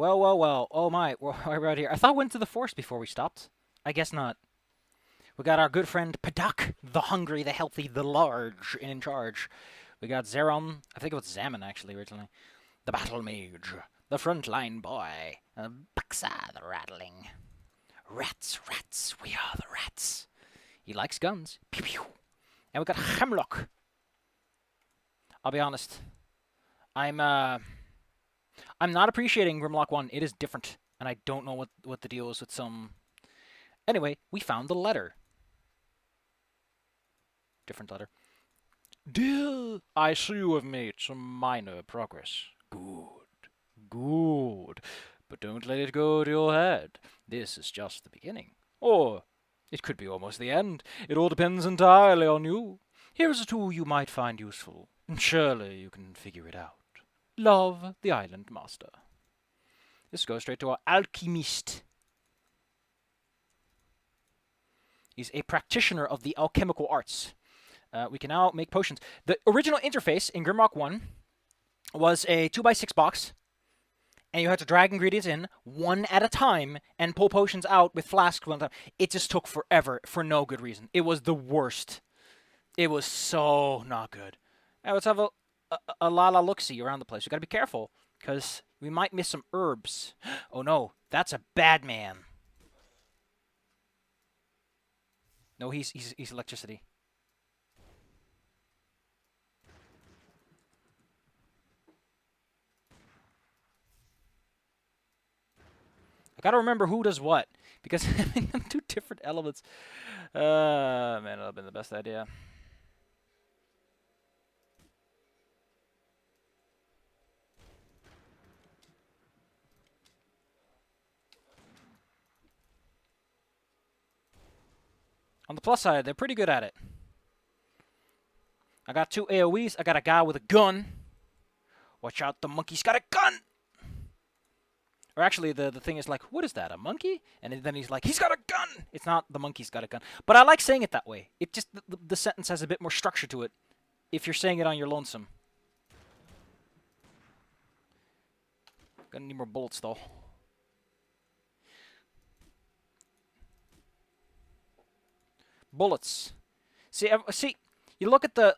Well, well, well. Oh my, we're out here. I thought we went to the forest before we stopped. I guess not. We got our good friend Padak, the hungry, the healthy, the large, in charge. We got Zeron. I think it was Zaman actually originally. The battle mage, the frontline boy, and Baksa the rattling. Rats, rats, we are the rats. He likes guns. Pew pew. And we got Hemlock. I'll be honest. I'm not appreciating Grimlock 1. It is different, and I don't know what the deal is with some. Anyway, we found the letter. Different letter. Dear, I see you have made some minor progress. Good. Good. But don't let it go to your head. This is just the beginning. Or it could be almost the end. It all depends entirely on you. Here is a tool you might find useful, and surely you can figure it out. Love, the Island Master. This goes straight to our alchemist. He's a practitioner of the alchemical arts. We can now make potions. The original interface in Grimrock 1 was a 2x6 box, and you had to drag ingredients in one at a time and pull potions out with flasks one time. It just took forever for no good reason. It was the worst. It was so not good. Now let's have a la look-see around the place. We gotta be careful, because we might miss some herbs. Oh no, that's a bad man. No, he's electricity. I gotta remember who does what, because two different elements. Man, that'd have been the best idea. On the plus side, they're pretty good at it. I got 2 AoEs. I got a guy with a gun. Watch out, the monkey's got a gun! Or actually, the thing is like, what is that, a monkey? And then he's like, he's got a gun! It's not the monkey's got a gun. But I like saying it that way. It just, the sentence has a bit more structure to it if you're saying it on your lonesome. Gonna need more bullets, though. Bullets. See, you look at the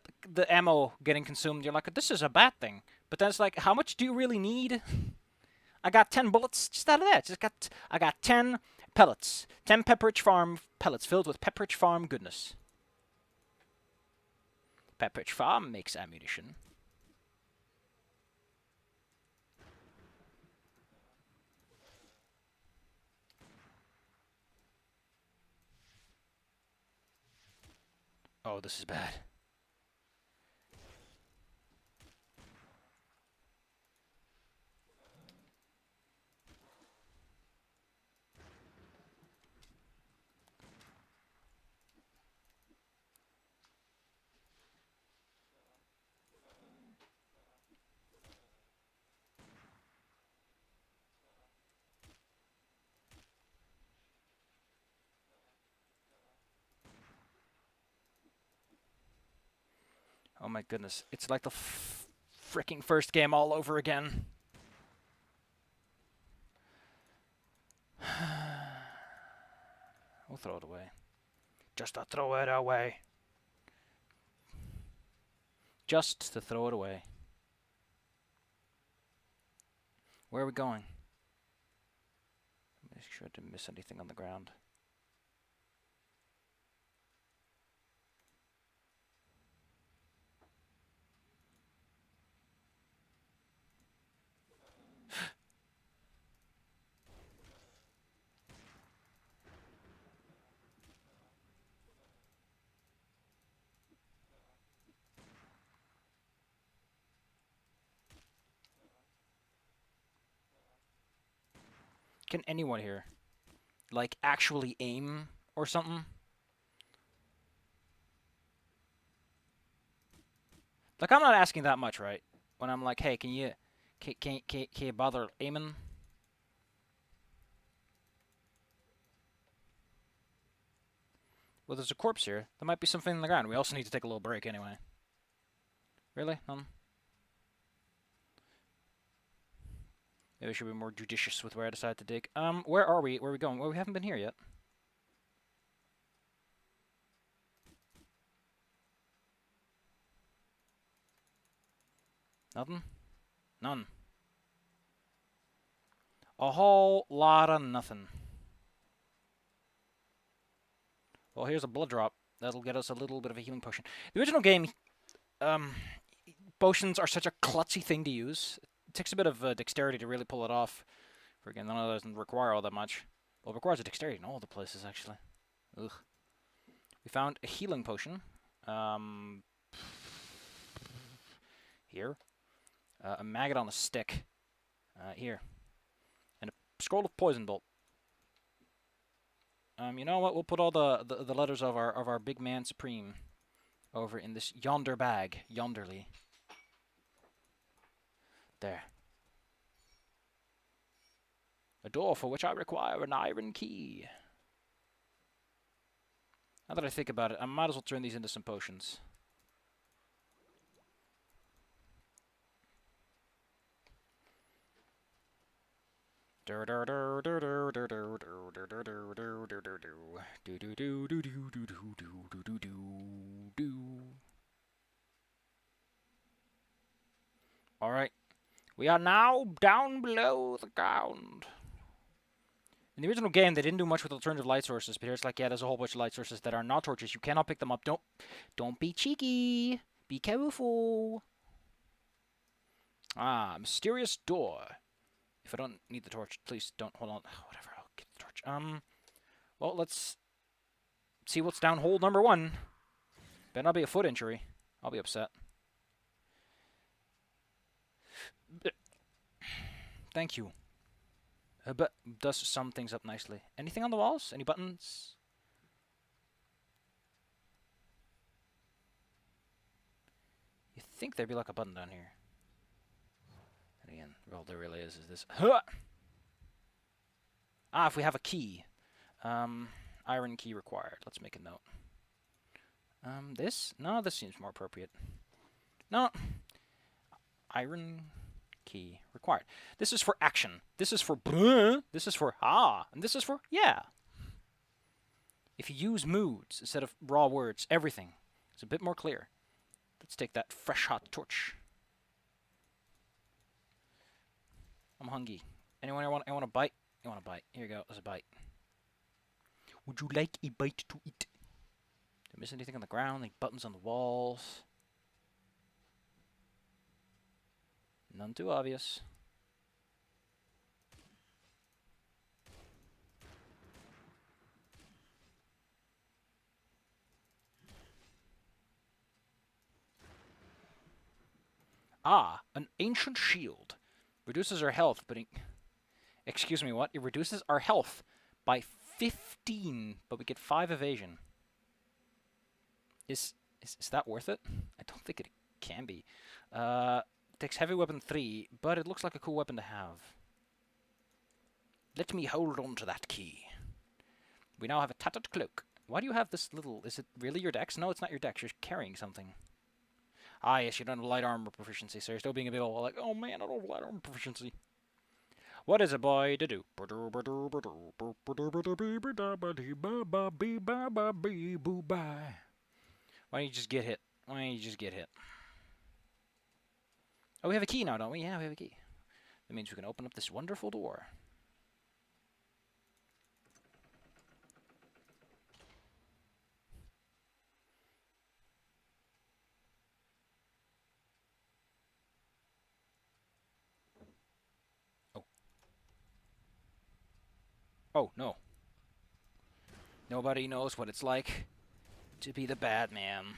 ammo getting consumed, you're like, this is a bad thing. But then it's like, how much do you really need? I got 10 bullets just out of that. I got 10 pellets. 10 Pepperidge Farm pellets filled with Pepperidge Farm goodness. Pepperidge Farm makes ammunition. Oh, this is bad. Oh my goodness. It's like the freaking first game all over again. We'll throw it away. Just to throw it away. Just to throw it away. Where are we going? Make sure I didn't miss anything on the ground. Can anyone here, like, actually aim or something? Like, I'm not asking that much, right? When I'm like, hey, can you bother aiming? Well, there's a corpse here. There might be something on the ground. We also need to take a little break anyway. Really? Maybe I should be more judicious with where I decide to dig. Where are we? Where are we going? Well, we haven't been here yet. Nothing? None. A whole lot of nothing. Well, here's a blood drop. That'll get us a little bit of a healing potion. The original game, potions are such a klutzy thing to use. It takes a bit of dexterity to really pull it off. For again, none of that doesn't require all that much. Well, it requires a dexterity in all the places, actually. Ugh. We found a healing potion. Here. A maggot on a stick. Here. And a scroll of poison bolt. You know what? We'll put all the letters of our big man supreme over in this yonder bag. Yonderly. There. A door for which I require an iron key. Now that I think about it, I might as well turn these into some potions. Alright. We are now down below the ground. In the original game, they didn't do much with alternative light sources, but here it's like, yeah, there's a whole bunch of light sources that are not torches. You cannot pick them up. Don't be cheeky. Be careful. Ah, mysterious door. If I don't need the torch, please don't. Hold on. Whatever, I'll get the torch. Well, let's see what's down hole number 1. Better not be a foot injury. I'll be upset. Thank you. But does sum things up nicely. Anything on the walls? Any buttons? You think there'd be like a button down here. And again, all there really is this. Huh! Ah, if we have a key. Iron key required. Let's make a note. This? No, this seems more appropriate. No. Iron key required. This is for action. This is for bruh. This is for ah. And this is for yeah. If you use moods instead of raw words, everything is a bit more clear. Let's take that fresh hot torch. I'm hungry. Anyone want a bite? You want a bite? Here you go. There's a bite. Would you like a bite to eat? Did I miss anything on the ground? Any buttons on the walls? None too obvious. Ah, an ancient shield. Reduces our health, but excuse me, what? It reduces our health by 15, but we get 5 evasion. Is that worth it? I don't think it can be. Takes heavy weapon 3, but it looks like a cool weapon to have. Let me hold on to that key. We now have a Tattered Cloak. Why do you have this little... Is it really your dex? No, it's not your dex. You're carrying something. Ah, yes, you don't have light armor proficiency, so you're still being a bit all like, oh man, I don't have light armor proficiency. What is a boy to do? Why don't you just get hit? Why don't you just get hit? Oh, we have a key now, don't we? Yeah, we have a key. That means we can open up this wonderful door. Oh. Oh, no. Nobody knows what it's like to be the bad man.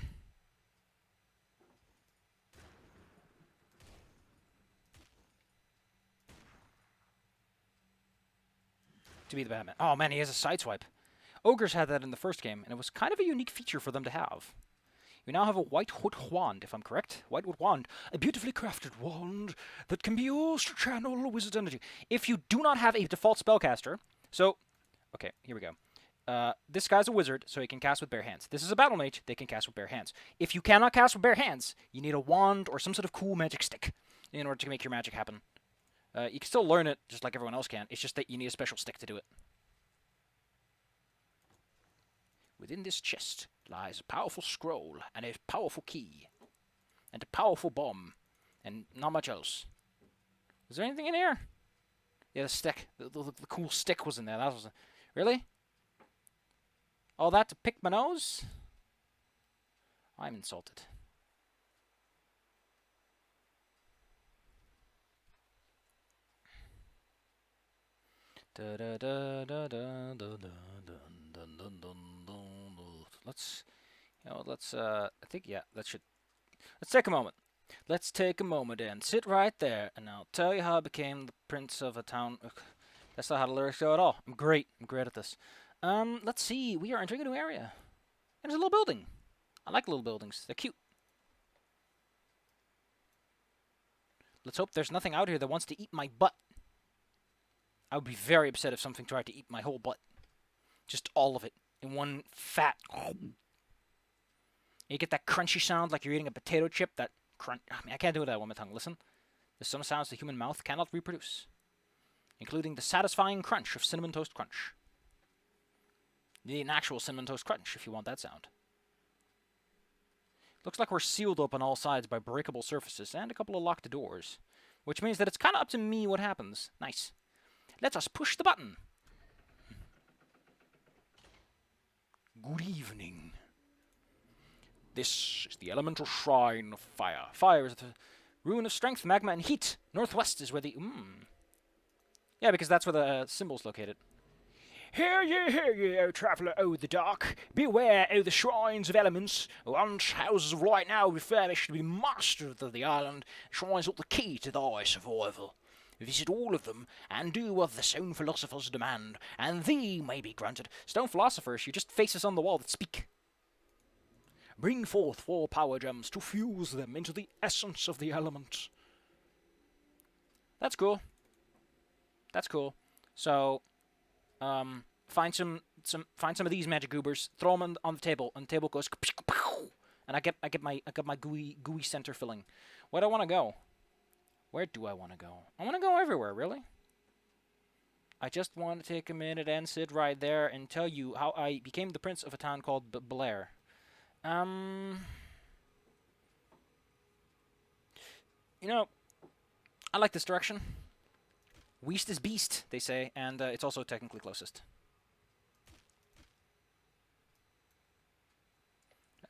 To be the Batman. Oh man, he has a sideswipe. Ogres had that in the first game, and it was kind of a unique feature for them to have. We now have a white hood wand, if I'm correct. White hood wand. A beautifully crafted wand that can be used to channel wizard energy. If you do not have a default spellcaster, so... Okay, here we go. This guy's a wizard, so he can cast with bare hands. This is a battle mage, they can cast with bare hands. If you cannot cast with bare hands, you need a wand or some sort of cool magic stick in order to make your magic happen. You can still learn it just like everyone else can. It's just that you need a special stick to do it. Within this chest lies a powerful scroll and a powerful key. And a powerful bomb. And not much else. Is there anything in here? Yeah, the stick. The cool stick was in there. That was... Really? All that to pick my nose? I'm insulted. Let's, I think, yeah, that should, let's take a moment. Let's take a moment and sit right there, and I'll tell you how I became the prince of a town. Ugh, that's not how the lyrics go at all. I'm great at this. Let's see, we are entering a new area. And there's a little building. I like little buildings, they're cute. Let's hope there's nothing out here that wants to eat my butt. I would be very upset if something tried to eat my whole butt. Just all of it, in one fat... You get that crunchy sound like you're eating a potato chip, that crunch... I mean, I can't do it that with my tongue. Listen. There's some sounds the human mouth cannot reproduce, including the satisfying crunch of Cinnamon Toast Crunch. You need an actual Cinnamon Toast Crunch if you want that sound. Looks like we're sealed up on all sides by breakable surfaces and a couple of locked doors, which means that it's kind of up to me what happens. Nice. Let us push the button. Good evening. This is the elemental shrine of fire. Fire is the ruin of strength, magma, and heat. Northwest is where the... Yeah, because that's where the symbol's located. Hear ye, O traveller o' the dark. Beware o' the shrines of elements. Once houses right now refurbished to be masters of the island. Shrines hold the key to thy survival. Visit all of them, and do what the stone philosophers demand, and thee may be granted. Stone philosophers, you just faces on the wall that speak. Bring forth 4 power gems to fuse them into the essence of the element. That's cool. So, find some of these magic goobers, throw them on the table, and the table goes, and I get my gooey center filling. Where do I want to go? Where do I want to go? I want to go everywhere, really. I just want to take a minute and sit right there and tell you how I became the prince of a town called Blair. You know, I like this direction. West is beast, they say, and it's also technically closest.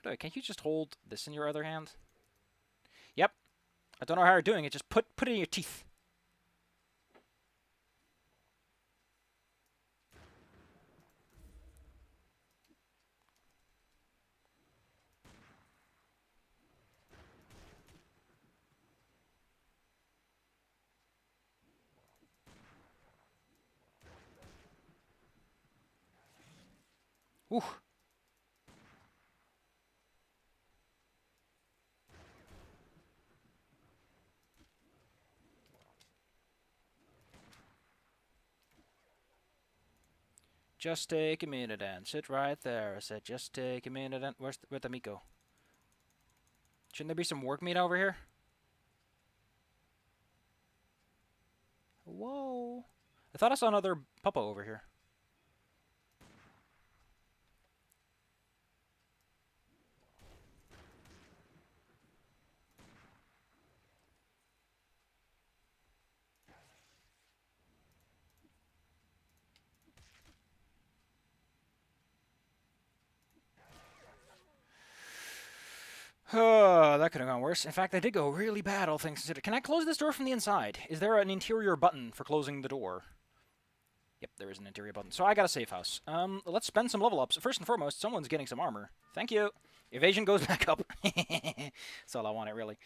Can't you just hold this in your other hand? Yep. I don't know how you're doing it. Just put it in your teeth. Ooh. Just take a minute and sit right there. I said, just take a minute and... Where'd the meat go? Shouldn't there be some work meat over here? Whoa. I thought I saw another puppo over here. Oh, that could have gone worse. In fact, that did go really bad, all things considered. Can I close this door from the inside? Is there an interior button for closing the door? Yep, there is an interior button. So I got a safe house. Let's spend some level ups. First and foremost, someone's getting some armor. Thank you. Evasion goes back up. That's all I wanted, really.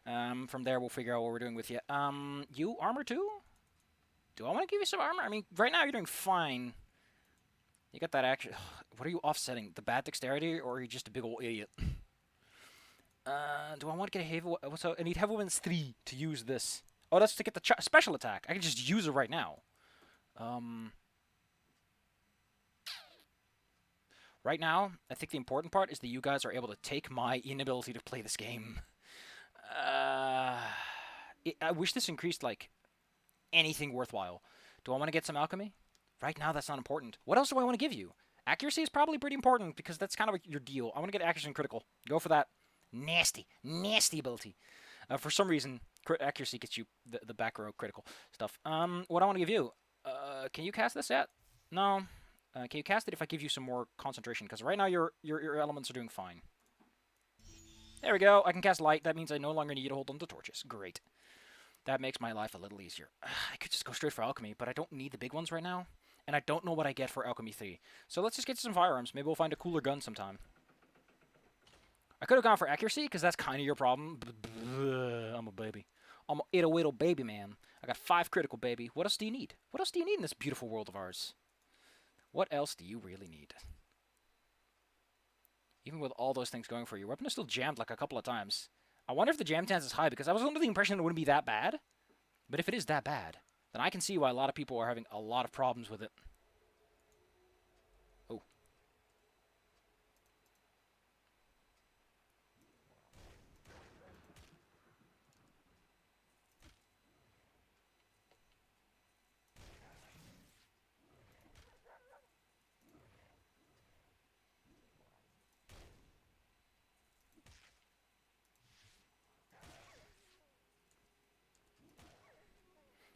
From there, we'll figure out what we're doing with you. You armor too? Do I want to give you some armor? I mean, right now you're doing fine. You got that action. What are you offsetting? The bad dexterity, or are you just a big old idiot? Do I want to get a heavy... So I need heavy weapons 3 to use this. Oh, that's to get the special attack. I can just use it right now. Right now, I think the important part is that you guys are able to take my inability to play this game. I wish this increased, like... anything worthwhile. Do I want to get some alchemy? Right now, that's not important. What else do I want to give you? Accuracy is probably pretty important because that's kind of your deal. I want to get accuracy and critical. Go for that. Nasty, nasty ability. For some reason, accuracy gets you the back row critical stuff. What I want to give you? Can you cast this yet? No. Can you cast it if I give you some more concentration? Because right now your elements are doing fine. There we go. I can cast light. That means I no longer need to hold on to torches. Great. That makes my life a little easier. I could just go straight for alchemy, but I don't need the big ones right now. And I don't know what I get for alchemy 3. So let's just get some firearms. Maybe we'll find a cooler gun sometime. I could have gone for accuracy, because that's kind of your problem. I'm a baby. I'm a ittle baby, man. I got 5 critical, baby. What else do you need? What else do you need in this beautiful world of ours? What else do you really need? Even with all those things going for you, your weapon is still jammed like a couple of times. I wonder if the jam chance is high, because I was under the impression it wouldn't be that bad. But if it is that bad, then I can see why a lot of people are having a lot of problems with it. Oh.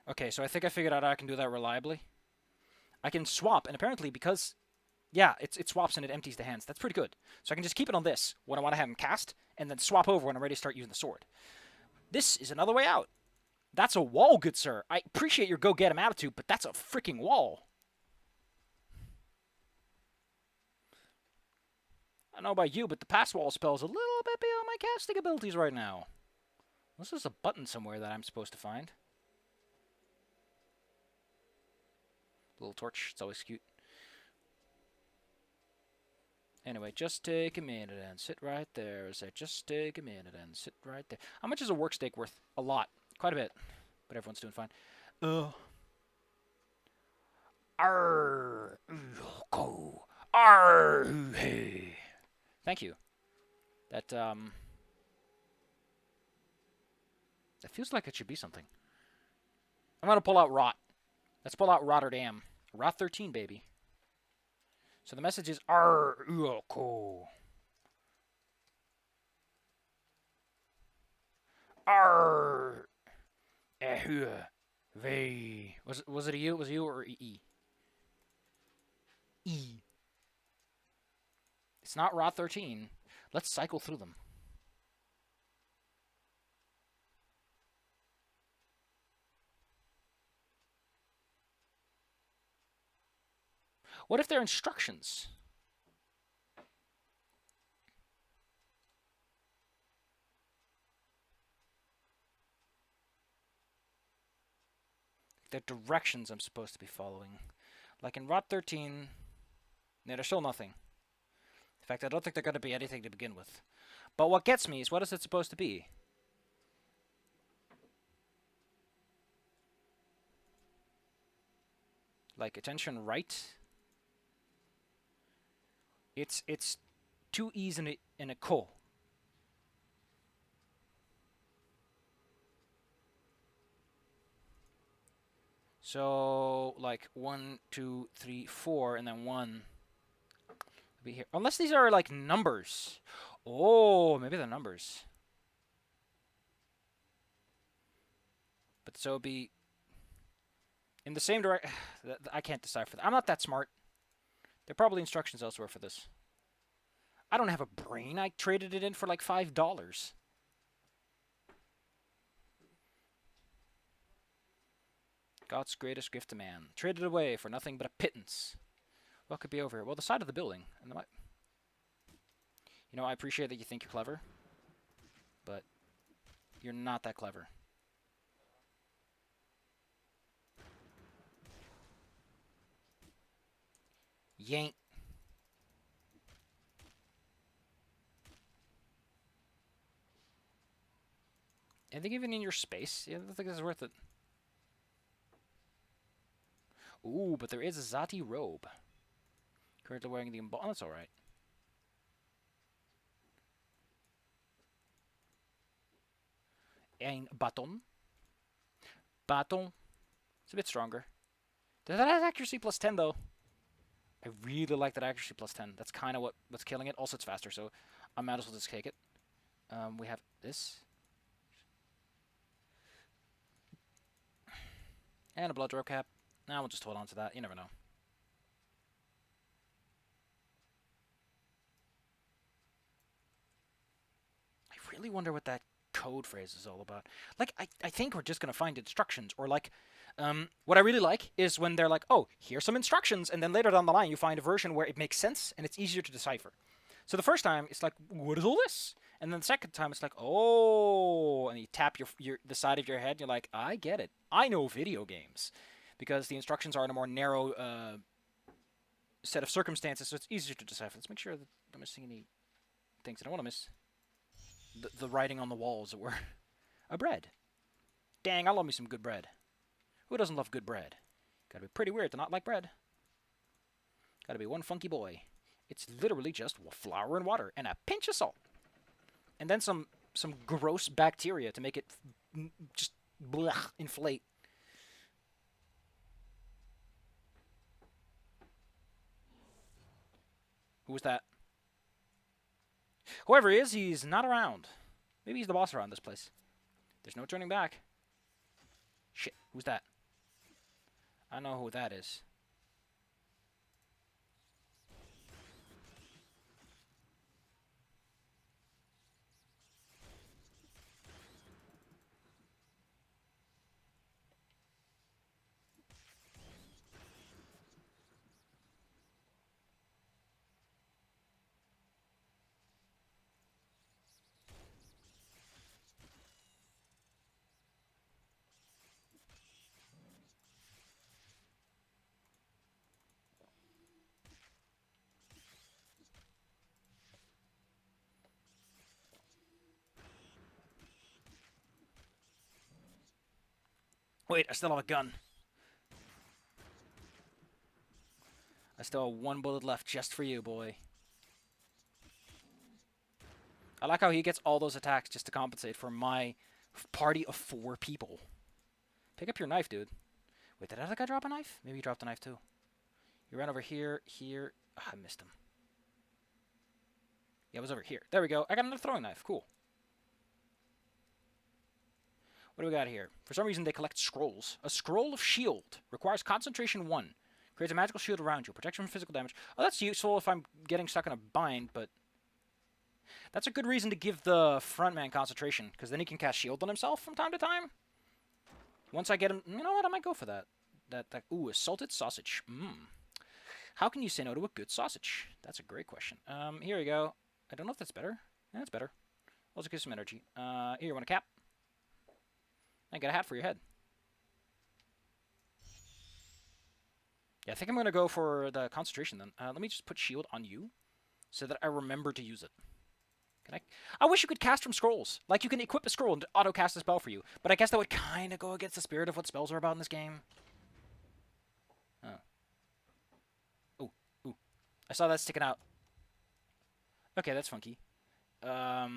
Okay, so I think I figured out how I can do that reliably. I can swap, and apparently because... Yeah, it swaps and it empties the hands. That's pretty good. So I can just keep it on this when I want to have him cast, and then swap over when I'm ready to start using the sword. This is another way out. That's a wall, good sir. I appreciate your go-get-him attitude, but that's a freaking wall. I don't know about you, but the pass wall spell is a little bit beyond my casting abilities right now. This is a button somewhere that I'm supposed to find. Little torch, it's always cute. Anyway, just take a minute and sit right there. Say, just take a minute and sit right there. How much is a work steak worth? A lot. Quite a bit. But everyone's doing fine. Arr, go. Arr, hey. Thank you. That feels like it should be something. I'm gonna pull out Rot. Let's pull out Rotterdam. Rot 13, baby. So the message is Arr, cool. Arr, ve. Was it a U? Was it U or E? E. It's not Rot 13. Let's cycle through them. What if they're instructions? They're directions I'm supposed to be following. Like in Rot 13, no, there's still nothing. In fact, I don't think they're going to be anything to begin with. But what gets me is, what is it supposed to be? Like, attention right? It's 2 E's in a ko. So, like, 1, 2, 3, 4, and then 1 be here. Unless these are, like, numbers. Oh, maybe they're numbers. But so it'd be in the same direction. I can't decipher that. I'm not that smart. There are probably instructions elsewhere for this. I don't have a brain. I traded it in for like $5. God's greatest gift to man. Traded away for nothing but a pittance. What could be over here? Well, the side of the building. And the you know, I appreciate that you think you're clever, but you're not that clever. Yank. Anything even in your space? Yeah, I don't think this is worth it. Ooh, but there is a Zati robe. Currently wearing the oh, that's alright. Un bâton. Bâton. a bit stronger. That has accuracy plus 10, though. I really like that accuracy plus 10. That's kind of what's killing it. Also, it's faster, so I might as well just take it. We have this. And a blood drop cap. Now we'll just hold on to that. You never know. I really wonder what that code phrase is all about. Like, I think we're just going to find instructions. Or, like, what I really like is when they're like, oh, here's some instructions. And then later down the line, you find a version where it makes sense and it's easier to decipher. So the first time, it's like, what is all this? And then the second time, it's like, oh, and you tap the side of your head, and you're like, I get it. I know video games. Because the instructions are in a more narrow set of circumstances, so it's easier to decipher. Let's make sure that I'm missing any things. I don't want to miss the writing on the wall, as it were. A bread. Dang, I love me some good bread. Who doesn't love good bread? Gotta be pretty weird to not like bread. Gotta be one funky boy. It's literally just flour and water and a pinch of salt. And then some gross bacteria to make it just blech, inflate. Who was that? Whoever he is, he's not around. Maybe he's the boss around this place. There's no turning back. Shit, who's that? I know who that is. Wait, I still have a gun. I still have one bullet left just for you, boy. I like how he gets all those attacks just to compensate for my party of 4 people. Pick up your knife, dude. Wait, did that guy drop a knife? Maybe he dropped a knife too. He ran over here, here. Oh, I missed him. Yeah, it was over here. There we go. I got another throwing knife. Cool. What do we got here? For some reason, they collect scrolls. A scroll of shield. Requires concentration 1. Creates a magical shield around you. Protection from physical damage. Oh, that's useful if I'm getting stuck in a bind, but... That's a good reason to give the frontman concentration, because then he can cast shield on himself from time to time. Once I get him... You know what? I might go for that. Ooh, a salted sausage. How can you say no to a good sausage? That's a great question. Here we go. I don't know if that's better. Yeah, that's better. Also give some energy. Here, you want a cap? I got a hat for your head. Yeah, I think I'm going to go for the concentration then. Let me just put shield on you so that I remember to use it. Can I? I wish you could cast from scrolls. Like, you can equip a scroll and auto-cast a spell for you. But I guess that would kind of go against the spirit of what spells are about in this game. Oh. Ooh. I saw that sticking out. Okay, that's funky. Oh.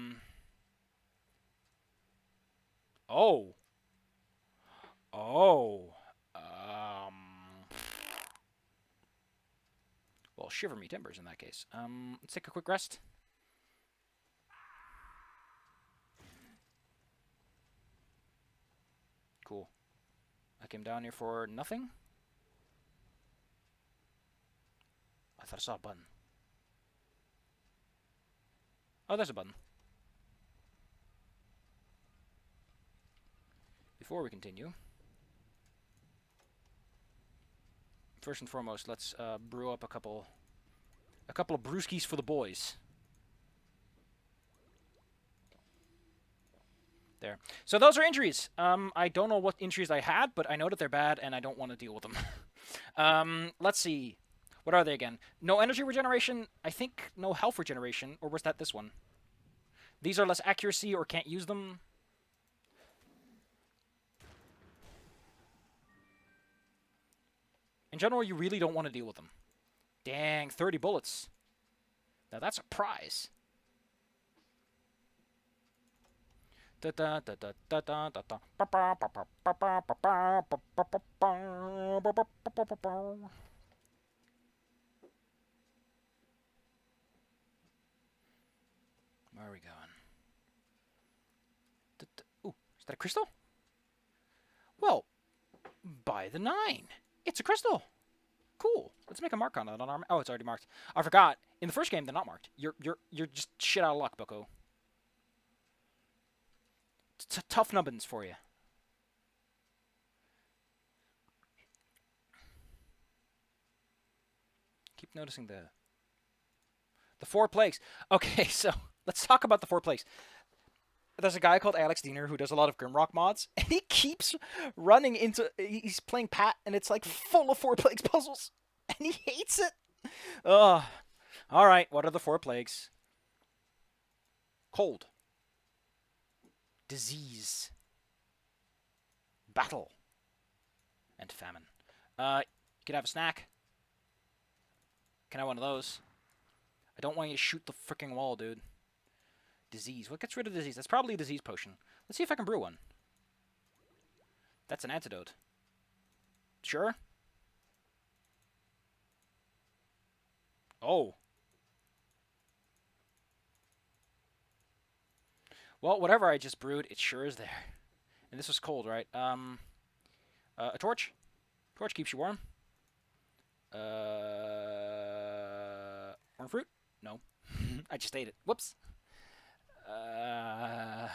Well, shiver me timbers in that case. Let's take a quick rest. Cool. I came down here for nothing. I thought I saw a button. Oh, there's a button. Before we continue, first and foremost, let's brew up a couple of brewskis for the boys. There. So those are injuries. I don't know what injuries I had, but I know that they're bad, and I don't want to deal with them. Let's see. What are they again? No energy regeneration. I think no health regeneration. Or was that this one? These are less accuracy or can't use them. In general, you really don't want to deal with them. Dang, 30 bullets. Now that's a prize. Da da da da da da da da. Where are we going? Ooh, is that a crystal? Well, by the 9. It's a crystal. Cool. Let's make a mark on it on our. Oh, it's already marked. I forgot. In the first game, they're not marked. You're just shit out of luck, Bucko. It's tough nubbins for you. Keep noticing the 4 plagues. Okay, so let's talk about the 4 plagues. There's a guy called Alex Diener who does a lot of Grimrock mods, and he keeps running into. He's playing Pat, and it's like full of 4 plagues puzzles, and he hates it. Ugh. All right, what are the 4 plagues? Cold, disease, battle, and famine. You can have a snack. Can I have one of those? I don't want you to shoot the freaking wall, dude. Disease. What gets rid of disease? That's probably a disease potion. Let's see if I can brew one. That's an antidote. Sure? Oh. Well, whatever I just brewed, it sure is there. And this was cold, right? A torch? Torch keeps you warm. Warm fruit? No. I just ate it. Whoops. A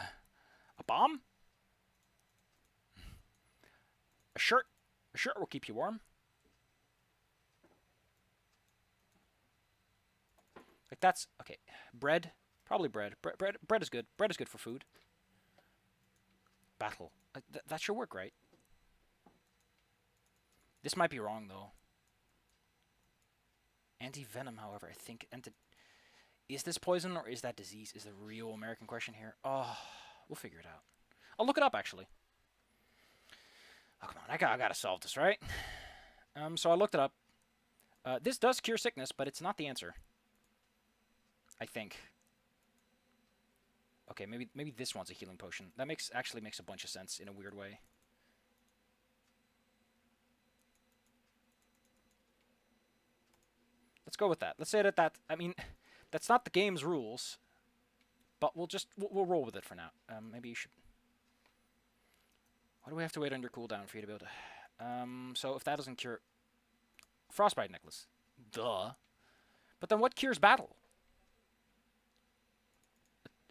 bomb? A shirt? A shirt will keep you warm. Like that's okay. Bread? Probably bread. Bread is good. Bread is good for food. Battle. That should work, right? This might be wrong, though. Anti-venom, however, I think... Is this poison or is that disease? Is the real American question here. Oh, we'll figure it out. I'll look it up, actually. Oh, come on. I gotta solve this, right? So I looked it up. This does cure sickness, but it's not the answer. I think. Okay, maybe this one's a healing potion. That actually makes a bunch of sense in a weird way. Let's go with that. Let's say that I mean, that's not the game's rules, but we'll roll with it for now. Maybe you should. Why do we have to wait on your cooldown for you to be able to? So if that doesn't cure frostbite necklace, duh. But then what cures battle?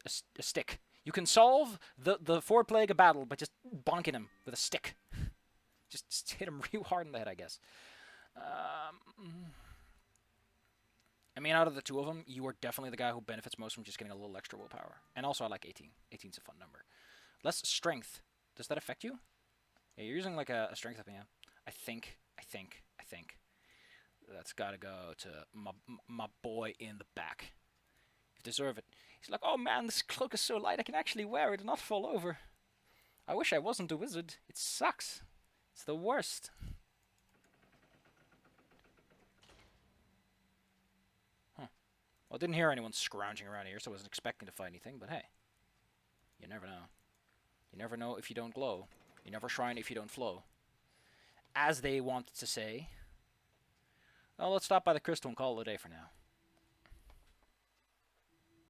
A stick. You can solve the 4 plague of battle by just bonking him with a stick. just hit him real hard in the head, I guess. I mean, out of the 2 of them, you are definitely the guy who benefits most from just getting a little extra willpower. And also, I like 18. 18's a fun number. Less strength. Does that affect you? Yeah, you're using like a strength up, yeah. I think. That's gotta go to my boy in the back. You deserve it. He's like, oh man, this cloak is so light, I can actually wear it and not fall over. I wish I wasn't a wizard. It sucks. It's the worst. Huh. Well, I didn't hear anyone scrounging around here, so I wasn't expecting to find anything, but hey. You never know. You never know if you don't glow. You never shrine if you don't flow. As they want to say. Well, let's stop by the crystal and call it a day for now.